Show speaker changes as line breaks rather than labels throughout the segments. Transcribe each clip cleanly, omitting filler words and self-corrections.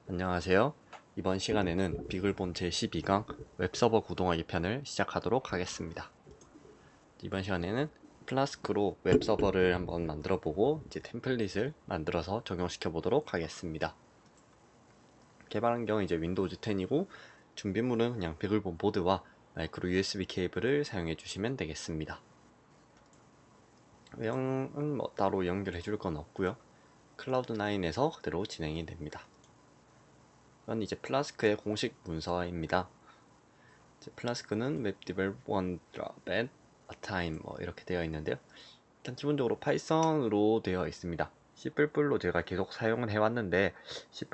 안녕하세요. 이번 시간에는 비글본 제12강 웹서버 구동하기 편을 시작하도록 하겠습니다. 이번 시간에는 플라스크로 웹서버를 한번 만들어 보고 이제 템플릿을 만들어서 적용시켜 보도록 하겠습니다. 개발 환경은 이제 윈도우즈 10이고 준비물은 그냥 비글본 보드와 마이크로 USB 케이블을 사용해 주시면 되겠습니다. 외형은 따로 연결해 줄 건 없고요. 클라우드9에서 그대로 진행이 됩니다. 이건 이제 플라스크의 공식 문서입니다. 플라스크는 웹 디벨롭먼트 at a time 이렇게 되어 있는데요. 일단 기본적으로 파이썬으로 되어 있습니다. C++로 제가 계속 사용을 해왔는데 C++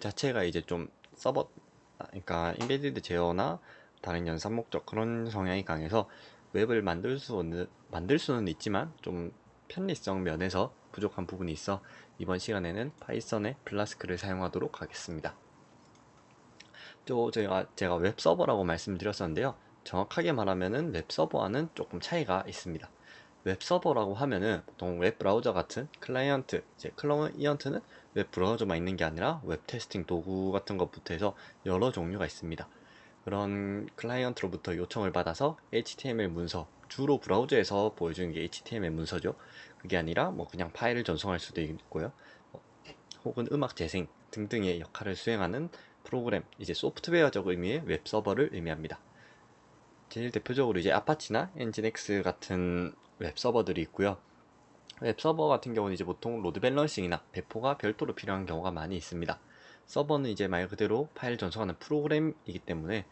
자체가 이제 좀 서버, 그러니까 인베디드 제어나 다른 연산 목적 그런 성향이 강해서 웹을 만들 수는 있지만 좀 편리성 면에서 부족한 부분이 있어 이번 시간에는 파이썬의 플라스크를 사용하도록 하겠습니다. 또 제가 웹서버라고 말씀드렸었는데요. 정확하게 말하면은 웹서버와는 조금 차이가 있습니다. 웹서버라고 하면은 보통 웹브라우저 같은 클라이언트, 이제 클라이언트는 웹브라우저만 있는 게 아니라 웹 테스팅 도구 같은 것부터 해서 여러 종류가 있습니다. 그런 클라이언트로부터 요청을 받아서 HTML 문서, 주로 브라우저에서 보여주는 게 HTML 문서죠. 그게 아니라 뭐 그냥 파일을 전송할 수도 있고요. 혹은 음악 재생 등등의 역할을 수행하는 프로그램, 이제 소프트웨어적 의미의 웹서버를 의미합니다. 제일 대표적으로 이제 아파치나 엔진엑스 같은 웹서버들이 있고요. 웹서버 같은 경우는 이제 보통 로드 밸런싱이나 배포가 별도로 필요한 경우가 많이 있습니다. 서버는 이제 말 그대로 파일 전송하는 프로그램이기 때문에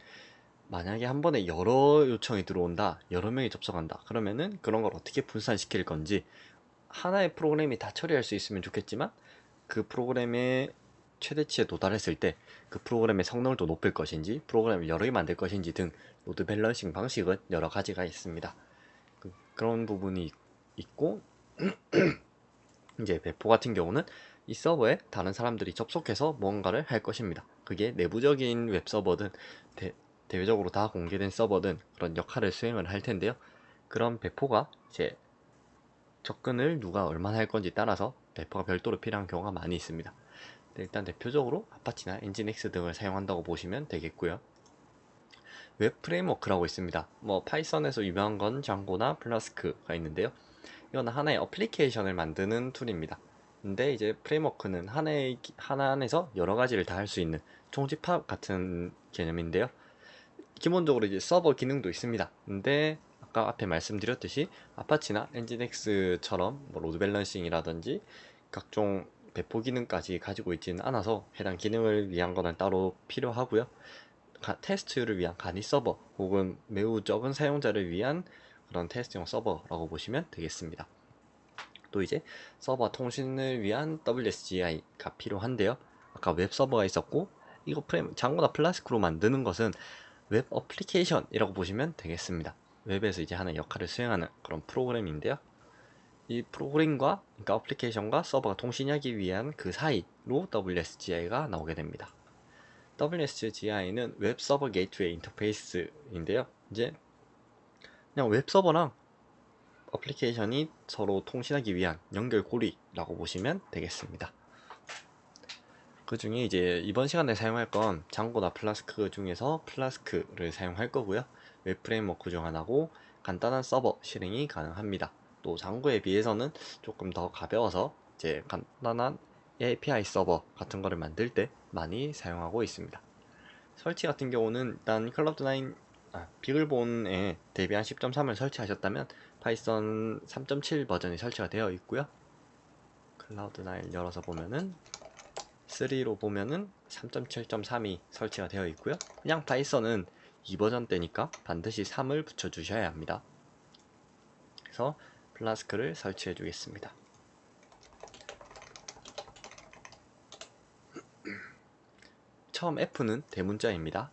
만약에 한 번에 여러 요청이 들어온다, 여러 명이 접속한다, 그러면은 그런 걸 어떻게 분산시킬 건지 하나의 프로그램이 다 처리할 수 있으면 좋겠지만 그 프로그램의 최대치에 도달했을 때 그 프로그램의 성능을 더 높일 것인지 프로그램을 여러 개 만들 것인지 등 로드 밸런싱 방식은 여러 가지가 있습니다. 그런 부분이 있고 이제 배포 같은 경우는 이 서버에 다른 사람들이 접속해서 뭔가를 할 것입니다. 그게 내부적인 웹 서버든 대외적으로 다 공개된 서버든 그런 역할을 수행을 할 텐데요. 그런 배포가 이제 접근을 누가 얼마나 할 건지 따라서 배포가 별도로 필요한 경우가 많이 있습니다. 일단 대표적으로 아파치나 엔진엑스 등을 사용한다고 보시면 되겠고요. 웹 프레임워크라고 있습니다. 뭐 파이썬에서 유명한 건 장고나 플라스크가 있는데요. 이건 하나의 어플리케이션을 만드는 툴입니다. 근데 이제 프레임워크는 하나 안에서 여러 가지를 다 할 수 있는 총집합 같은 개념인데요. 기본적으로 이제 서버 기능도 있습니다. 근데 아까 앞에 말씀드렸듯이 아파치나 엔진엑스처럼 뭐 로드 밸런싱이라든지 각종 배포 기능까지 가지고 있지는 않아서 해당 기능을 위한 거는 따로 필요하고요. 테스트를 위한 간이 서버 혹은 매우 적은 사용자를 위한 그런 테스트용 서버라고 보시면 되겠습니다. 또 이제 서버 통신을 위한 WSGI가 필요한데요. 아까 웹 서버가 있었고 이거 장고나 플라스크로 만드는 것은 웹 어플리케이션이라고 보시면 되겠습니다. 웹에서 이제 하는 역할을 수행하는 그런 프로그램인데요. 이 프로그램과 그러니까 어플리케이션과 서버가 통신하기 위한 그 사이로 WSGI가 나오게 됩니다. WSGI는 웹 서버 게이트웨이 인터페이스인데요. 이제 그냥 웹 서버랑 어플리케이션이 서로 통신하기 위한 연결고리라고 보시면 되겠습니다. 그 중에 이제 이번 시간에 사용할 건 장고나 플라스크 중에서 플라스크를 사용할 거고요. 웹 프레임워크 중 하나고 간단한 서버 실행이 가능합니다. 또 장고에 비해서는 조금 더 가벼워서 이제 간단한 API 서버 같은 거를 만들 때 많이 사용하고 있습니다. 설치 같은 경우는 일단 클라우드9 비글본에 데비안 10.3을 설치하셨다면 파이썬 3.7 버전이 설치가 되어 있고요. 클라우드9 열어서 보면은 3로 보면은 3.7.3이 설치가 되어 있고요. 그냥 파이썬은 2버전 때니까 반드시 3을 붙여 주셔야 합니다. 그래서 플라스크를 설치해 주겠습니다. 처음 F는 대문자입니다.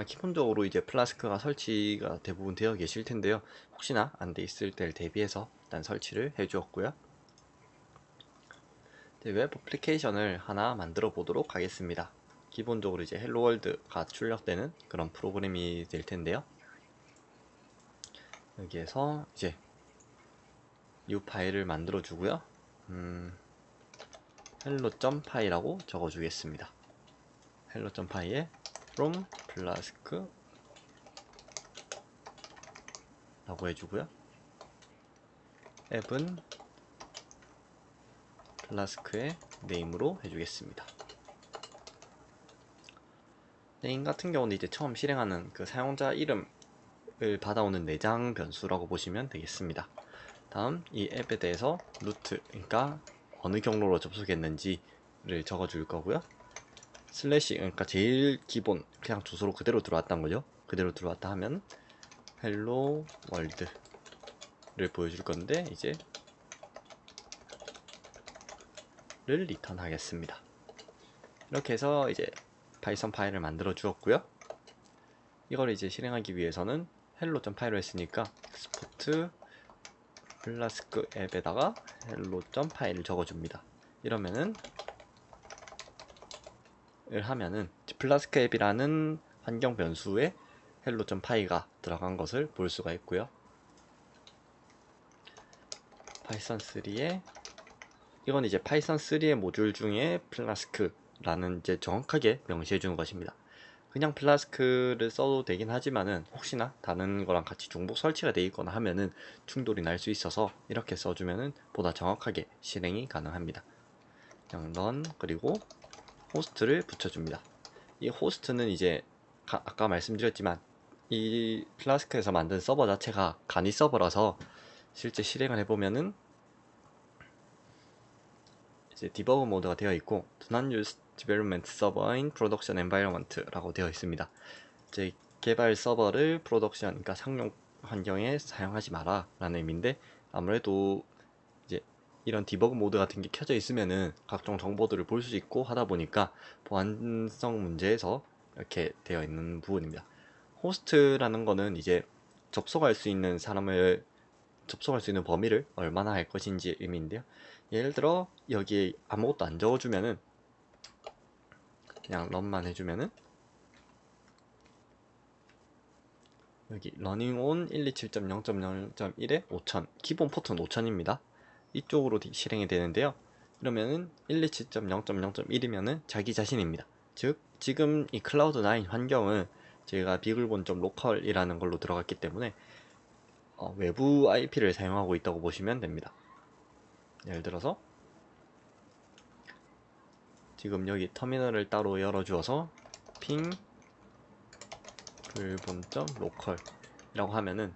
기본적으로 이제 플라스크가 설치가 대부분 되어 계실 텐데요. 혹시나 안 돼 있을 때를 대비해서 일단 설치를 해 주었고요. 웹 어플리케이션을 하나 만들어 보도록 하겠습니다. 기본적으로 이제 헬로월드가 출력되는 그런 프로그램이 될 텐데요. 여기에서 이제 이 파일을 만들어 주고요. hello.py라고 적어 주겠습니다. hello.py에 from flask 라고 해주고요. 앱은 플라스크의 네임으로 해주겠습니다. 네임 같은 경우는 이제 처음 실행하는 그 사용자 이름을 받아오는 내장 변수라고 보시면 되겠습니다. 다음 이 앱에 대해서 루트, 그러니까 어느 경로로 접속했는지를 적어줄 거고요. 슬래시, 그러니까 제일 기본 그냥 주소로 그대로 들어왔단 거죠. 그대로 들어왔다 하면 헬로 월드를 보여줄 건데 이제 를 리턴 하겠습니다. 이렇게 해서 이제 파이썬 파일을 만들어 주었고요. 이걸 이제 실행하기 위해서는 hello.py로 했으니까 export 플라스크 앱에다가 hello.py를 적어줍니다. 이러면은 하면은 플라스크 앱이라는 환경 변수에 hello.py가 들어간 것을 볼 수가 있고요. 파이썬 3에 이건 이제 파이썬 3의 모듈 중에 플라스크라는 이제 정확하게 명시해 주는 것입니다. 그냥 플라스크를 써도 되긴 하지만은 혹시나 다른 거랑 같이 중복 설치가 되어 있거나 하면은 충돌이 날 수 있어서 이렇게 써주면은 보다 정확하게 실행이 가능합니다. 그냥 run 그리고 호스트를 붙여줍니다. 이 호스트는 이제 아까 말씀드렸지만 이 플라스크에서 만든 서버 자체가 간이 서버라서 실제 실행을 해보면은 이제 디버그 모드가 되어 있고 Do not use development server in production environment 라고 되어 있습니다. 이제 개발 서버를 프로덕션, 그러니까 상용 환경에 사용하지 마라 라는 의미인데, 아무래도 이제 이런 디버그 모드 같은 게 켜져 있으면은 각종 정보들을 볼 수 있고 하다 보니까 보안성 문제에서 이렇게 되어 있는 부분입니다. 호스트라는 거는 이제 접속할 수 있는 사람을 접속할 수 있는 범위를 얼마나 할 것인지 의미인데요. 예를 들어 여기에 아무것도 안 적어주면은 그냥 런만 해주면은 여기 running on 127.0.0.1에 5000, 기본 포트는 5000입니다. 이쪽으로 실행이 되는데요. 그러면은 127.0.0.1이면은 자기 자신입니다. 즉 지금 이 클라우드9 환경은 제가 비글본.로컬이라는 걸로 들어갔기 때문에 외부 IP를 사용하고 있다고 보시면 됩니다. 예를 들어서 지금 여기 터미널을 따로 열어주어서 핑 비글본.로컬 이라고 하면은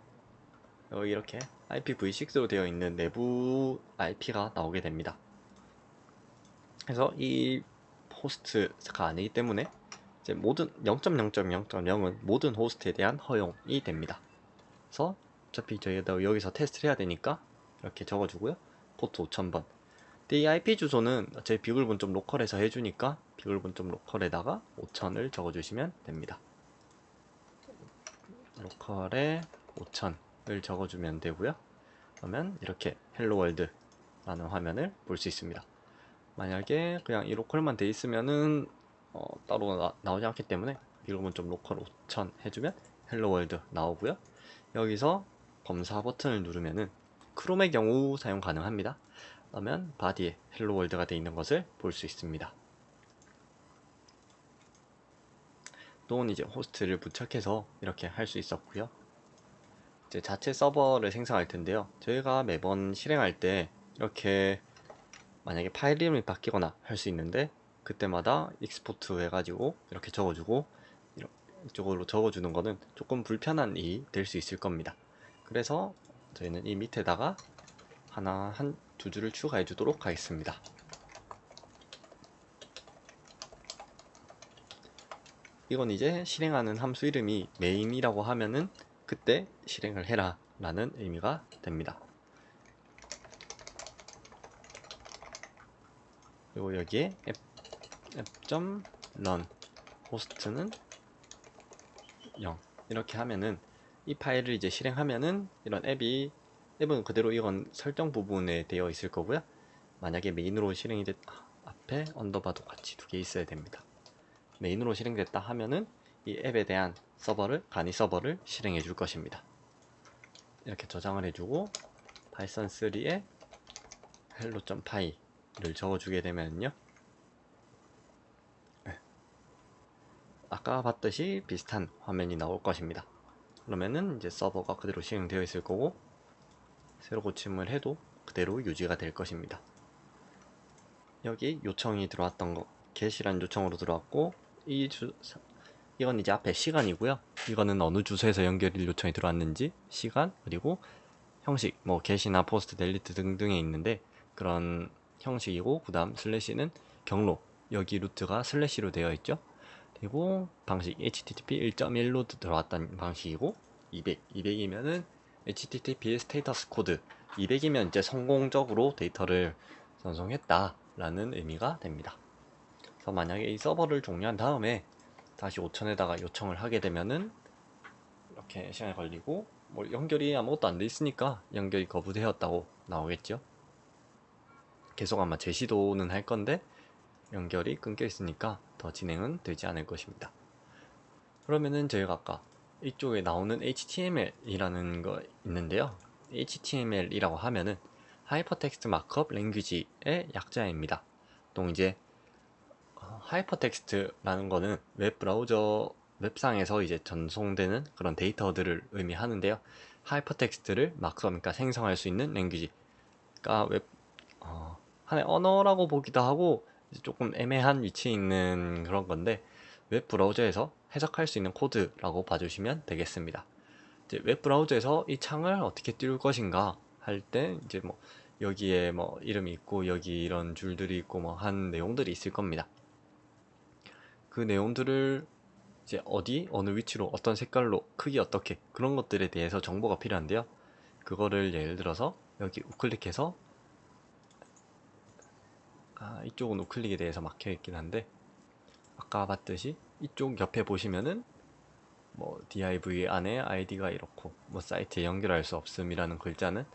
여기 이렇게 IPv6로 되어 있는 내부 IP가 나오게 됩니다. 그래서 이 호스트가 아니기 때문에 이제 모든 0.0.0.0은 모든 호스트에 대한 허용이 됩니다. 그래서 어차피 저희가 여기서 테스트를 해야 되니까 이렇게 적어주고요. 포트 5000번. 근데 이 IP 주소는 제 비글본.로컬에서 해주니까 비글본.로컬에다가 5000을 적어주시면 됩니다. 로컬에 5000을 적어주면 되고요. 그러면 이렇게 헬로 월드 라는 화면을 볼 수 있습니다. 만약에 그냥 이 로컬만 돼 있으면은 따로 나오지 않기 때문에 비글본.로컬 5000 해주면 헬로 월드 나오고요. 여기서 검사 버튼을 누르면은 크롬의 경우 사용 가능합니다. 그러면 바디에 헬로 월드가 되어 있는 것을 볼 수 있습니다. 또는 이제 호스트를 부착해서 이렇게 할 수 있었고요. 이제 자체 서버를 생성할 텐데요. 저희가 매번 실행할 때 이렇게 만약에 파일 이름이 바뀌거나 할 수 있는데 그때마다 익스포트 해가지고 이렇게 적어주고 이쪽으로 적어주는 거는 조금 불편한 일이 될 수 있을 겁니다. 그래서 저희는 이 밑에다가 한 두 줄을 추가해 주도록 하겠습니다. 이건 이제 실행하는 함수 이름이 main이라고 하면은 그때 실행을 해라 라는 의미가 됩니다. 그리고 여기에 app.run 호스트는 0 이렇게 하면은 이 파일을 이제 실행하면은 이런 앱은 그대로 이건 설정 부분에 되어 있을 거고요. 만약에 메인으로 실행이 앞에 언더바도 같이 두 개 있어야 됩니다. 메인으로 실행됐다 하면은 이 앱에 대한 간이 서버를 실행해 줄 것입니다. 이렇게 저장을 해주고 파이썬 3에 hello.py를 적어주게 되면요, 아까 봤듯이 비슷한 화면이 나올 것입니다. 그러면은 이제 서버가 그대로 실행되어 있을 거고, 새로 고침을 해도 그대로 유지가 될 것입니다. 여기 요청이 들어왔던 거, get이라는 요청으로 들어왔고, 이건 이제 앞에 시간이고요. 이거는 어느 주소에서 연결일 요청이 들어왔는지 시간, 그리고 형식, 뭐 get이나 post, delete 등등에 있는데 그런 형식이고, 그 다음 슬래시는 경로, 여기 루트가 슬래시로 되어 있죠. 그리고 방식 http 1.1로 들어왔던 방식이고, 200이면은 http 스테이터스 코드, 200이면 이제 성공적으로 데이터를 전송했다라는 의미가 됩니다. 그래서 만약에 이 서버를 종료한 다음에 다시 5000에다가 요청을 하게 되면은 이렇게 시간이 걸리고, 뭐 연결이 아무것도 안 돼 있으니까 연결이 거부되었다고 나오겠죠. 계속 아마 재시도는 할 건데 연결이 끊겨 있으니까 더 진행은 되지 않을 것입니다. 그러면은 저희가 아까 이쪽에 나오는 HTML이라는 거 있는데요. HTML이라고 하면은 하이퍼텍스트 마크업 랭귀지의 약자입니다. 또 이제 하이퍼텍스트라는 거는 웹 브라우저 웹상에서 이제 전송되는 그런 데이터들을 의미하는데요. 하이퍼텍스트를 마크업, 그러니까 생성할 수 있는 랭귀지, 그러니까 하나의 언어라고 보기도 하고 조금 애매한 위치에 있는 그런 건데, 웹 브라우저에서 해석할 수 있는 코드라고 봐주시면 되겠습니다. 이제 웹 브라우저에서 이 창을 어떻게 띄울 것인가 할 때 이제 뭐 여기에 뭐 이름이 있고 여기 이런 줄들이 있고 뭐 한 내용들이 있을 겁니다. 그 내용들을 이제 어디, 어느 위치로, 어떤 색깔로, 크기 어떻게, 그런 것들에 대해서 정보가 필요한데요. 그거를 예를 들어서 여기 우클릭해서, 이쪽은 우클릭에 대해서 막혀 있긴 한데 아까 봤듯이 이쪽 옆에 보시면은 뭐 div 안에 id가 이렇고, 뭐 사이트에 연결할 수 없음이라는 글자는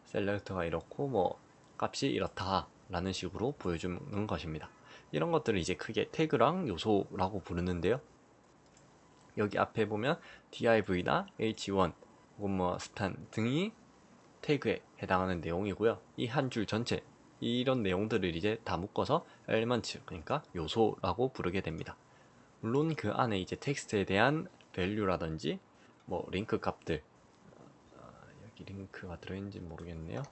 셀렉터가 이렇고, 뭐 값이 이렇다 라는 식으로 보여주는 것입니다. 이런 것들을 이제 크게 태그랑 요소라고 부르는데요. 여기 앞에 보면 div나 h1 혹은 뭐 span 등이 태그에 해당하는 내용이고요. 이 한 줄 전체, 이런 내용들을 이제 다 묶어서 엘먼트, 그러니까 요소라고 부르게 됩니다. 물론 그 안에 이제 텍스트에 대한 value라든지 뭐 링크 값들, 여기 링크가 들어있는지 모르겠네요.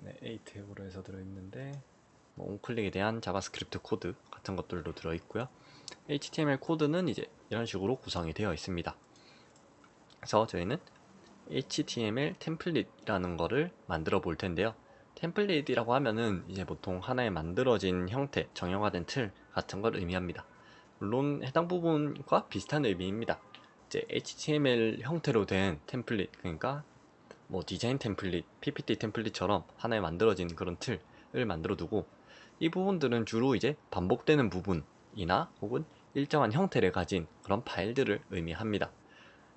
네, A 탭으로 해서 들어있는데 뭐 온클릭에 대한 자바스크립트 코드 같은 것들도 들어있고요. HTML 코드는 이제 이런 식으로 구성이 되어 있습니다. 그래서 저희는 HTML 템플릿이라는 거를 만들어 볼 텐데요. 템플릿이라고 하면은 이제 보통 하나의 만들어진 형태, 정형화된 틀 같은 걸 의미합니다. 물론 해당 부분과 비슷한 의미입니다. 이제 HTML 형태로 된 템플릿, 그러니까 뭐 디자인 템플릿, PPT 템플릿처럼 하나의 만들어진 그런 틀을 만들어 두고, 이 부분들은 주로 이제 반복되는 부분이나 혹은 일정한 형태를 가진 그런 파일들을 의미합니다.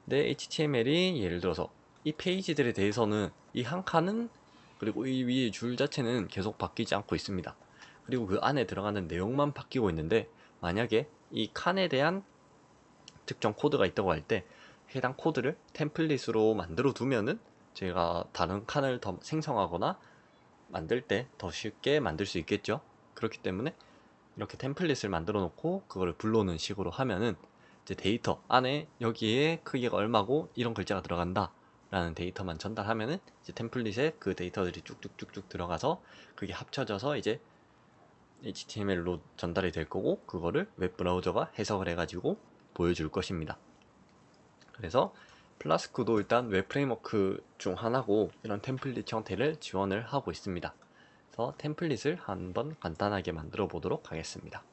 근데 HTML이 예를 들어서 이 페이지들에 대해서는 이 한 칸은, 그리고 이 위의 줄 자체는 계속 바뀌지 않고 있습니다. 그리고 그 안에 들어가는 내용만 바뀌고 있는데, 만약에 이 칸에 대한 특정 코드가 있다고 할 때 해당 코드를 템플릿으로 만들어 두면은 제가 다른 칸을 더 생성하거나 만들 때 더 쉽게 만들 수 있겠죠. 그렇기 때문에 이렇게 템플릿을 만들어 놓고 그거를 불러오는 식으로 하면은 이제 데이터 안에 여기에 크기가 얼마고 이런 글자가 들어간다 라는 데이터만 전달하면은 이제 템플릿에 그 데이터들이 쭉쭉쭉쭉 들어가서 그게 합쳐져서 이제 HTML로 전달이 될 거고, 그거를 웹 브라우저가 해석을 해가지고 보여줄 것입니다. 그래서 플라스크도 일단 웹 프레임워크 중 하나고 이런 템플릿 형태를 지원을 하고 있습니다. 그래서 템플릿을 한번 간단하게 만들어 보도록 하겠습니다.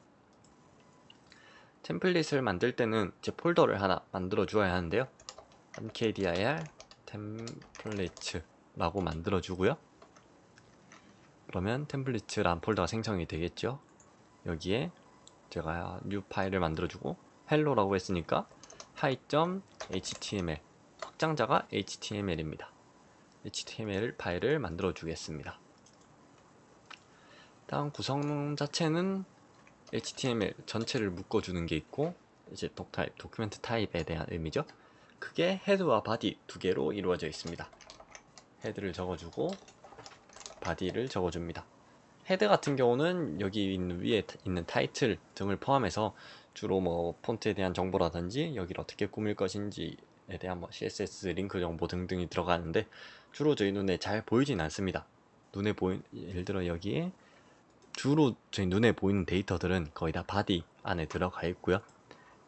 템플릿을 만들 때는 제 폴더를 하나 만들어 주어야 하는데요. mkdir 템플릿라고 만들어 주고요. 그러면 템플릿이란 폴더가 생성이 되겠죠. 여기에 제가 new 파일을 만들어 주고, hello라고 했으니까 hi.html, 확장자가 html입니다. html 파일을 만들어 주겠습니다. 다음 구성 자체는 HTML 전체를 묶어주는 게 있고, 이제 doctype, 도큐멘트 타입에 대한 의미죠. 그게 헤드와 바디 두 개로 이루어져 있습니다. 헤드를 적어주고 바디를 적어줍니다. 헤드 같은 경우는 여기 있는 위에 있는 타이틀 등을 포함해서 주로 뭐 폰트에 대한 정보라든지 여기를 어떻게 꾸밀 것인지에 대한 뭐 CSS 링크 정보 등등이 들어가는데, 주로 저희 눈에 잘 보이진 않습니다. 예를 들어 여기에 주로 저희 눈에 보이는 데이터들은 거의 다 바디 안에 들어가 있고요.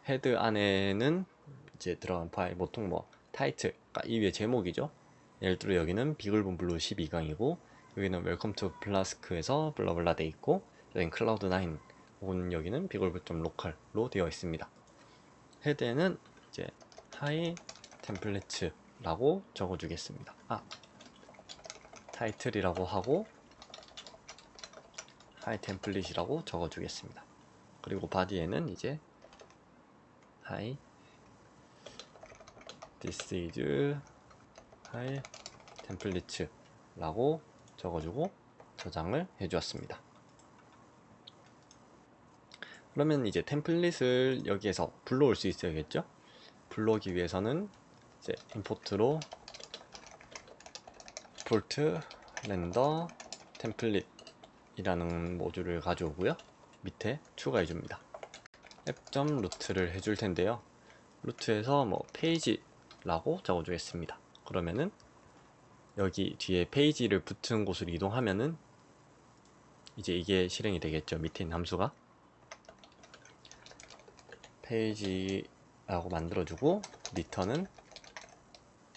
헤드 안에는 이제 들어간 파일, 보통 뭐 타이틀, 그러니까 이 위에 제목이죠. 예를 들어 여기는 비글본 블루 12강이고 여기는 웰컴 투 플라스크에서 블라블라 돼 있고, 여기는 클라우드9 혹은 여기는 비글본 좀 로컬로 되어 있습니다. 헤드에는 이제 하이 템플릿라고 적어주겠습니다. 타이틀이라고 하고 하이 템플릿이라고 적어주겠습니다. 그리고 바디에는 이제 하이 this is 하이 템플릿라고 적어주고 저장을 해주었습니다. 그러면 이제 템플릿을 여기에서 불러올 수 있어야겠죠? 불러오기 위해서는 이제 임포트로 임포트 렌더 템플릿 이라는 모듈을 가져오고요. 밑에 추가해 줍니다. app.root를 해줄 텐데요. 루트에서 뭐 페이지라고 적어 주겠습니다. 그러면은 여기 뒤에 페이지를 붙은 곳으로 이동하면은 이제 이게 실행이 되겠죠. 밑에 있는 함수가 페이지라고 만들어주고, 리턴은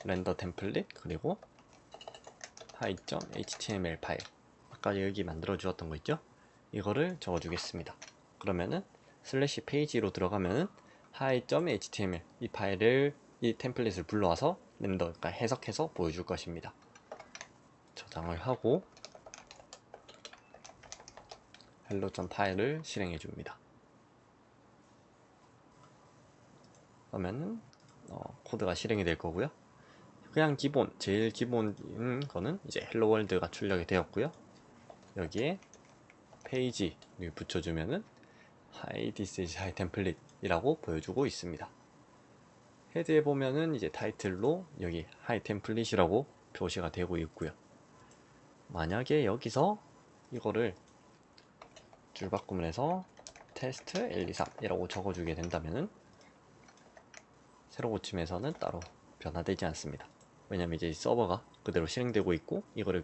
렌더 템플릿 그리고 hi.html 파일, 아까 여기 만들어 주었던 거 있죠? 이거를 적어 주겠습니다. 그러면은 슬래시 페이지로 들어가면은 hi.html 이 파일을, 이 템플릿을 불러와서 렌더, 그러니까 해석해서 보여줄 것입니다. 저장을 하고 hello.파일을 실행해 줍니다. 그러면은 코드가 실행이 될 거고요. 그냥 제일 기본인 거는 이제 헬로 월드가 출력이 되었고요. 여기에 페이지를 붙여주면은 Hi, this is Hi Template 이라고 보여주고 있습니다. 헤드에 보면은 이제 타이틀로 여기 Hi Template이라고 표시가 되고 있고요. 만약에 여기서 이거를 줄바꿈을 해서 테스트 123 이라고 적어주게 된다면은 새로 고침에서는 따로 변화되지 않습니다. 왜냐면 이제 서버가 그대로 실행되고 있고, 이거를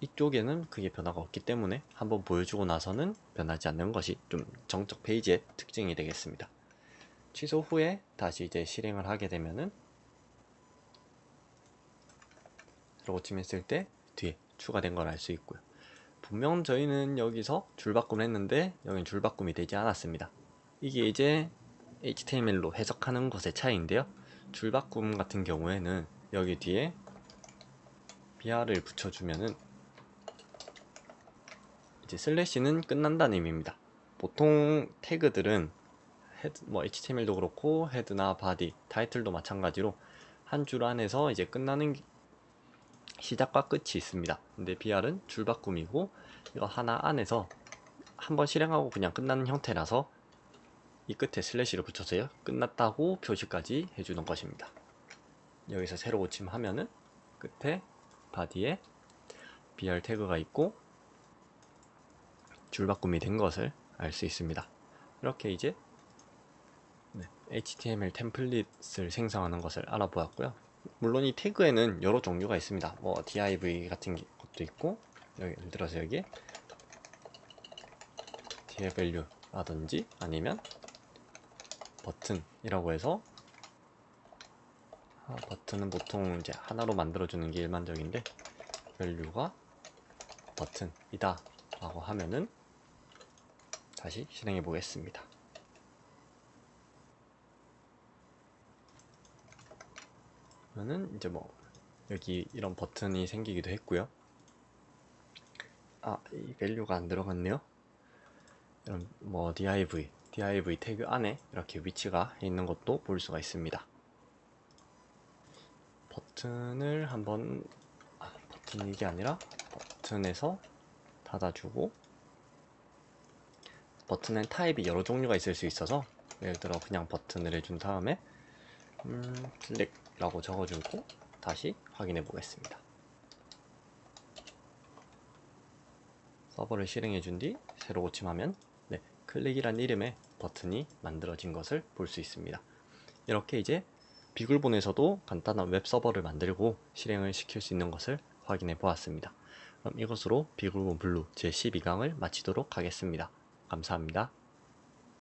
이쪽에는 크게 변화가 없기 때문에 한번 보여주고 나서는 변하지 않는 것이 좀 정적 페이지의 특징이 되겠습니다. 취소 후에 다시 이제 실행을 하게 되면은 새로 고침했을 때 뒤에 추가된 걸 알 수 있고요. 분명 저희는 여기서 줄바꿈을 했는데 여기는 줄바꿈이 되지 않았습니다. 이게 이제 HTML로 해석하는 것의 차이인데요. 줄바꿈 같은 경우에는 여기 뒤에 br을 붙여주면은 이제 슬래시는 끝난다는 의미입니다. 보통 태그들은 뭐 HTML도 그렇고 헤드나 바디, 타이틀도 마찬가지로 한 줄 안에서 이제 끝나는 시작과 끝이 있습니다. 근데 br은 줄바꿈이고 이거 하나 안에서 한번 실행하고 그냥 끝나는 형태라서 이 끝에 슬래시를 붙여서요 끝났다고 표시까지 해주는 것입니다. 여기서 새로 고침하면은 끝에 바디에 br 태그가 있고 줄바꿈이 된 것을 알 수 있습니다. 이렇게 이제 HTML 템플릿을 생성하는 것을 알아보았고요. 물론 이 태그에는 여러 종류가 있습니다. 뭐 div 같은 것도 있고, 여기 예를 들어서 여기에 div value라든지 아니면 버튼이라고 해서, 버튼은 보통 이제 하나로 만들어주는 게 일반적인데 value가 버튼이다 라고 하면은 다시 실행해 보겠습니다. 그러면은 이제 뭐 여기 이런 버튼이 생기기도 했고요. 이 value가 안 들어갔네요. 이런 뭐 div 태그 안에 이렇게 위치가 있는 것도 볼 수가 있습니다. 버튼을 한번 버튼 이게 아니라 버튼에서 닫아주고 버튼엔 타입이 여러 종류가 있을 수 있어서 예를 들어 그냥 버튼을 해준 다음에 클릭라고 적어주고 다시 확인해 보겠습니다. 서버를 실행해 준 뒤 새로 고침하면 클릭이란 이름의 버튼이 만들어진 것을 볼 수 있습니다. 이렇게 이제 비글본에서도 간단한 웹 서버를 만들고 실행을 시킬 수 있는 것을 확인해 보았습니다. 그럼 이것으로 비글본 블루 제12강을 마치도록 하겠습니다. 감사합니다.